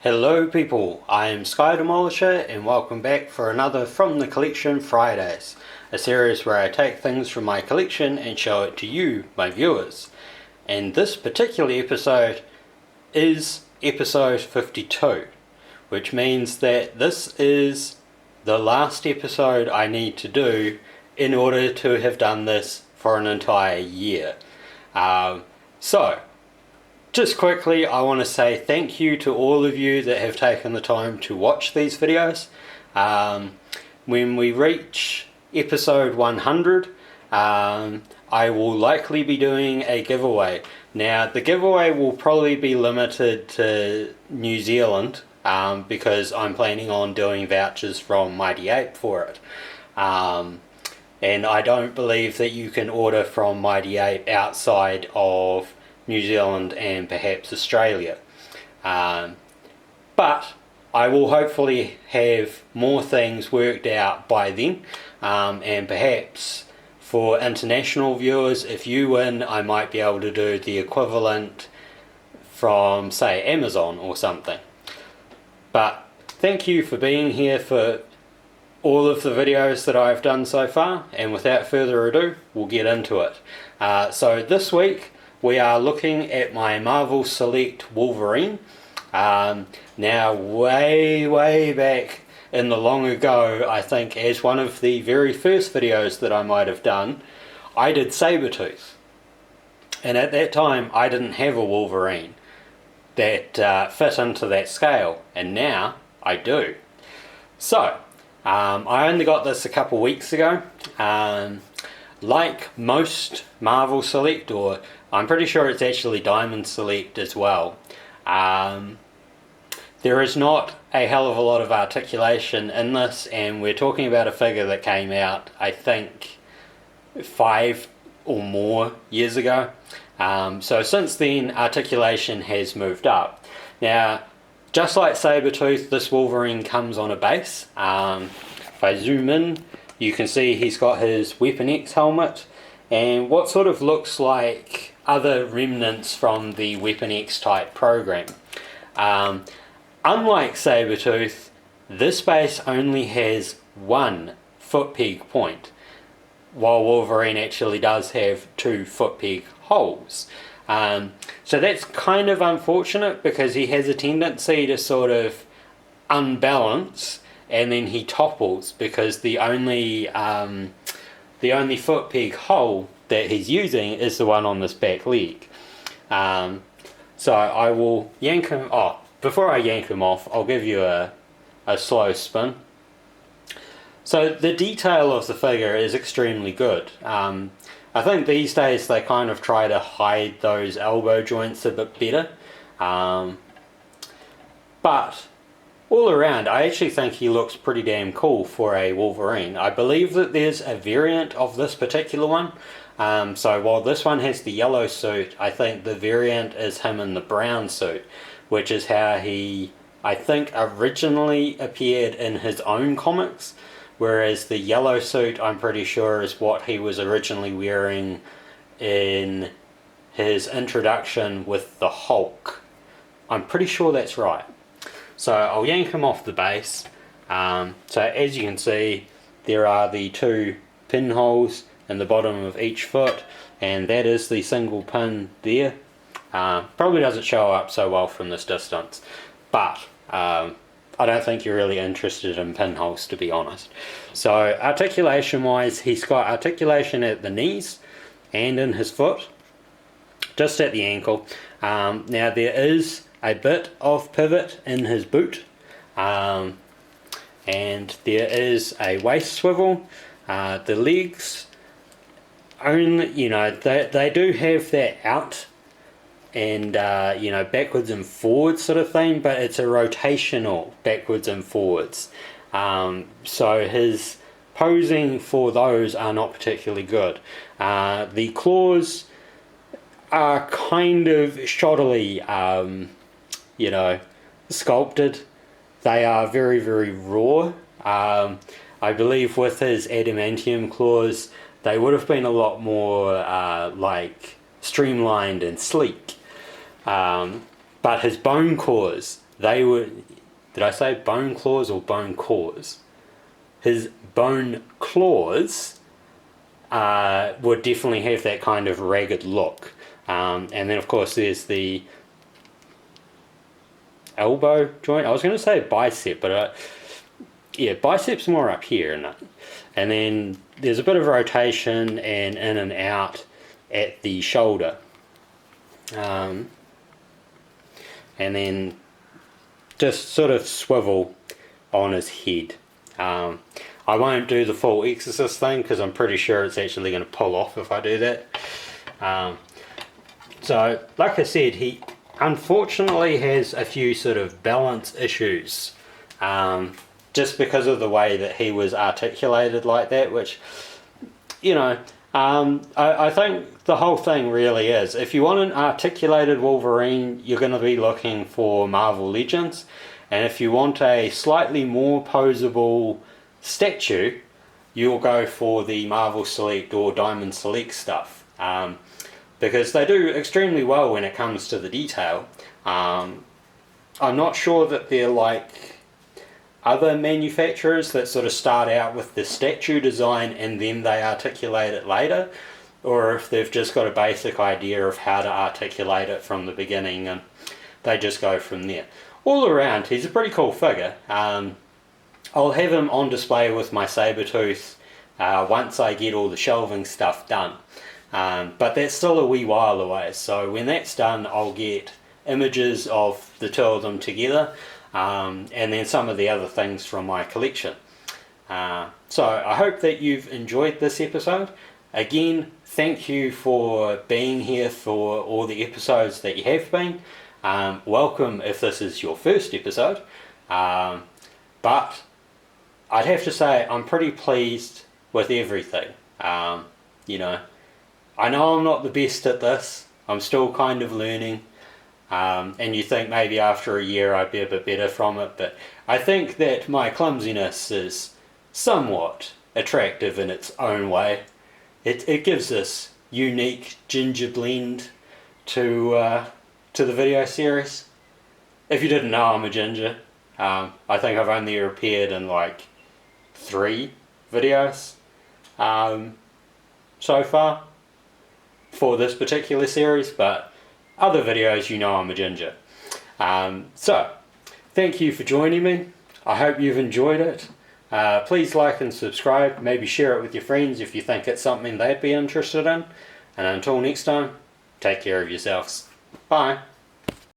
Hello people, I am Sky Demolisher and welcome back for another From the Collection Fridays, a series where I take things from my collection and show it to you, my viewers. And this particular episode is episode 52, which means that this is the last episode I need to do in order to have done this for an entire year. Just quickly, I want to say thank you to all of you that have taken the time to watch these videos. When we reach episode 100, I will likely be doing a giveaway. Now, the giveaway will probably be limited to New Zealand because I'm planning on doing vouchers from Mighty Ape for it. And I don't believe that you can order from Mighty Ape outside of New Zealand and perhaps Australia. But I will hopefully have more things worked out by then, and perhaps for international viewers, if you win, I might be able to do the equivalent from, say, Amazon or something. But thank you for being here for all of the videos that I've done so far, and without further ado, we'll get into it. So this week we are looking at my Marvel Select Wolverine. Now, way back in the long ago, I think as one of the very first videos that I might have done, I did Sabretooth. And at that time, I didn't have a Wolverine that fit into that scale, and now I do. So, I only got this a couple weeks ago. Like most Marvel Select, or I'm pretty sure it's actually Diamond Select as well, there is not a hell of a lot of articulation in this, and we're talking about a figure that came out, I think, 5 or more years ago. So since then, articulation has moved up. Now, just like Sabretooth, this Wolverine comes on a base. If I zoom in, you can see he's got his Weapon X helmet and what sort of looks like other remnants from the Weapon X type program. Unlike Sabretooth, this base only has one foot peg point, while Wolverine actually does have 2 foot peg holes. So that's kind of unfortunate because he has a tendency to sort of unbalance and then he topples because the only foot peg hole that he's using is the one on this back leg. So I will yank him off. Before I yank him off, I'll give you a slow spin. So the detail of the figure is extremely good. I think these days they kind of try to hide those elbow joints a bit better. But all around, I actually think he looks pretty damn cool for a Wolverine. I believe that there's a variant of this particular one. So while this one has the yellow suit, I think the variant is him in the brown suit, which is how he, I think, originally appeared in his own comics, whereas the yellow suit, I'm pretty sure, is what he was originally wearing in his introduction with the Hulk. I'm pretty sure that's right. So I'll yank him off the base. So as you can see, there are the 2 pinholes in the bottom of each foot, and that is the single pin there. Probably doesn't show up so well from this distance, but I don't think you're really interested in pinholes, to be honest. So articulation wise, he's got articulation at the knees and in his foot, just at the ankle. Now there is a bit of pivot in his boot, and there is a waist swivel. The legs only, they do have that out and backwards and forwards sort of thing, but it's a rotational backwards and forwards. So his posing for those are not particularly good. The claws are kind of shoddily sculpted. They are very raw. I believe with his adamantium claws, they would have been a lot more like streamlined and sleek. But his bone claws they were, did I say bone claws or bone cores? His bone claws would definitely have that kind of ragged look. And then of course there's the elbow joint. I was going to say bicep, but yeah, bicep's more up here, and then there's a bit of rotation and in and out at the shoulder, and then just sort of swivel on his head. I won't do the full exorcist thing because I'm pretty sure it's actually going to pull off if I do that. So like I said, he unfortunately has a few sort of balance issues, just because of the way that he was articulated like that, which, you know, I think the whole thing really is, if you want an articulated Wolverine, you're going to be looking for Marvel Legends, and if you want a slightly more posable statue, you'll go for the Marvel Select or Diamond Select stuff, because they do extremely well when it comes to the detail. I'm not sure that they're like other manufacturers that sort of start out with the statue design and then they articulate it later, or if they've just got a basic idea of how to articulate it from the beginning and they just go from there. All around, he's a pretty cool figure. I'll have him on display with my Sabretooth once I get all the shelving stuff done. But that's still a wee while away, so when that's done I'll get images of the two of them together, and then some of the other things from my collection. So I hope that you've enjoyed this episode. Again, thank you for being here for all the episodes that you have been. Welcome if this is your first episode, but I'd have to say I'm pretty pleased with everything. You know, I know I'm not the best at this, I'm still kind of learning, and you think maybe after a year I'd be a bit better from it, but I think that my clumsiness is somewhat attractive in its own way. It gives this unique ginger blend to the video series. If you didn't know, I'm a ginger. I think I've only appeared in like 3 videos so far for this particular series, but other videos you know I'm a ginger. So thank you for joining me. I hope you've enjoyed it. Please like and subscribe, maybe share it with your friends if you think it's something they'd be interested in, and until next time, take care of yourselves. Bye.